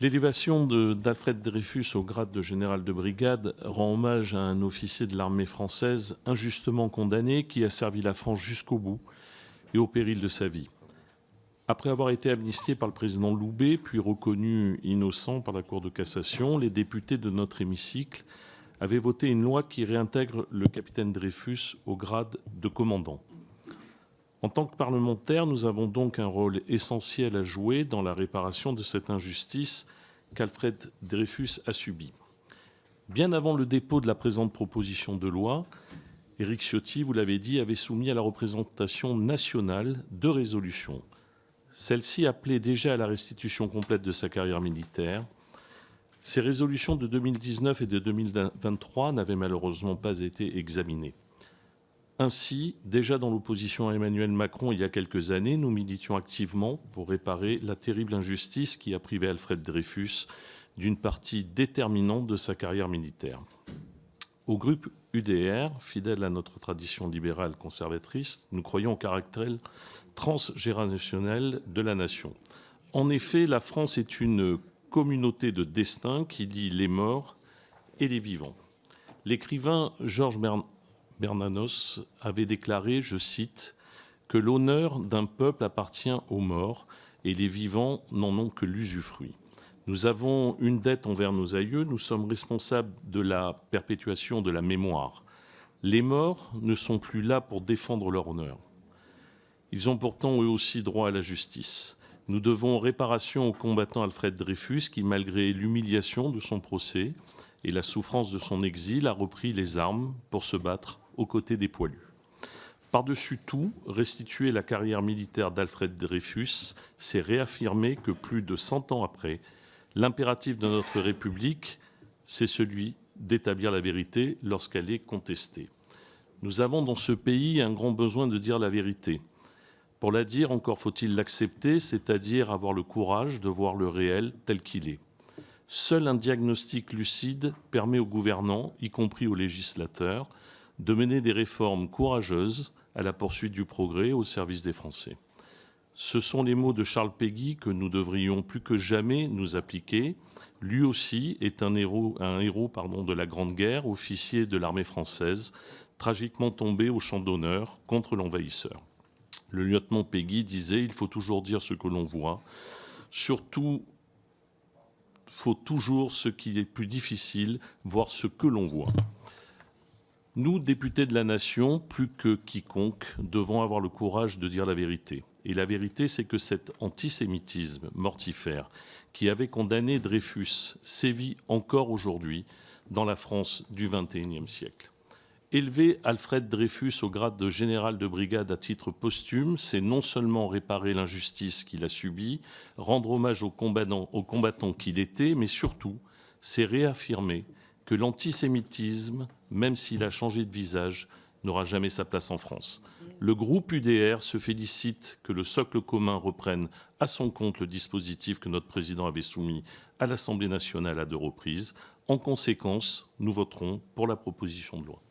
L'élévation d'Alfred Dreyfus au grade de général de brigade rend hommage à un officier de l'armée française injustement condamné qui a servi la France jusqu'au bout et au péril de sa vie. Après avoir été amnistié par le président Loubet, puis reconnu innocent par la Cour de cassation, les députés de notre hémicycle avaient voté une loi qui réintègre le capitaine Dreyfus au grade de commandant. En tant que parlementaires, nous avons donc un rôle essentiel à jouer dans la réparation de cette injustice qu'Alfred Dreyfus a subie. Bien avant le dépôt de la présente proposition de loi, Éric Ciotti, vous l'avez dit, avait soumis à la représentation nationale 2 résolutions. Celle-ci appelait déjà à la restitution complète de sa carrière militaire. Ces résolutions de 2019 et de 2023 n'avaient malheureusement pas été examinées. Ainsi, déjà dans l'opposition à Emmanuel Macron il y a quelques années, nous militions activement pour réparer la terrible injustice qui a privé Alfred Dreyfus d'une partie déterminante de sa carrière militaire. Au groupe UDR, fidèle à notre tradition libérale conservatrice, nous croyons au caractère transgénérationnel de la nation. En effet, la France est une communauté de destin qui lie les morts et les vivants. L'écrivain Georges Bernanos avait déclaré, je cite, que l'honneur d'un peuple appartient aux morts et les vivants n'en ont que l'usufruit. Nous avons une dette envers nos aïeux, nous sommes responsables de la perpétuation de la mémoire. Les morts ne sont plus là pour défendre leur honneur. Ils ont pourtant eux aussi droit à la justice. Nous devons réparation au combattant Alfred Dreyfus qui, malgré l'humiliation de son procès et la souffrance de son exil, a repris les armes pour se battre aux côtés des poilus. Par-dessus tout, restituer la carrière militaire d'Alfred Dreyfus, c'est réaffirmer que plus de 100 ans après, l'impératif de notre République, c'est celui d'établir la vérité lorsqu'elle est contestée. Nous avons dans ce pays un grand besoin de dire la vérité. Pour la dire, encore faut-il l'accepter, c'est-à-dire avoir le courage de voir le réel tel qu'il est. Seul un diagnostic lucide permet aux gouvernants, y compris aux législateurs, de mener des réformes courageuses à la poursuite du progrès au service des Français. Ce sont les mots de Charles Péguy que nous devrions plus que jamais nous appliquer. Lui aussi est un héros de la Grande Guerre, officier de l'armée française, tragiquement tombé au champ d'honneur contre l'envahisseur. Le lieutenant Péguy disait « Il faut toujours dire ce que l'on voit, surtout faut toujours, ce qui est plus difficile, voir ce que l'on voit ». Nous, députés de la Nation, plus que quiconque, devons avoir le courage de dire la vérité. Et la vérité, c'est que cet antisémitisme mortifère qui avait condamné Dreyfus sévit encore aujourd'hui dans la France du XXIe siècle. Élever Alfred Dreyfus au grade de général de brigade à titre posthume, c'est non seulement réparer l'injustice qu'il a subie, rendre hommage au combattant qu'il était, mais surtout, c'est réaffirmer que l'antisémitisme, même s'il a changé de visage, n'aura jamais sa place en France. Le groupe UDR se félicite que le socle commun reprenne à son compte le dispositif que notre président avait soumis à l'Assemblée nationale à 2 reprises. En conséquence, nous voterons pour la proposition de loi.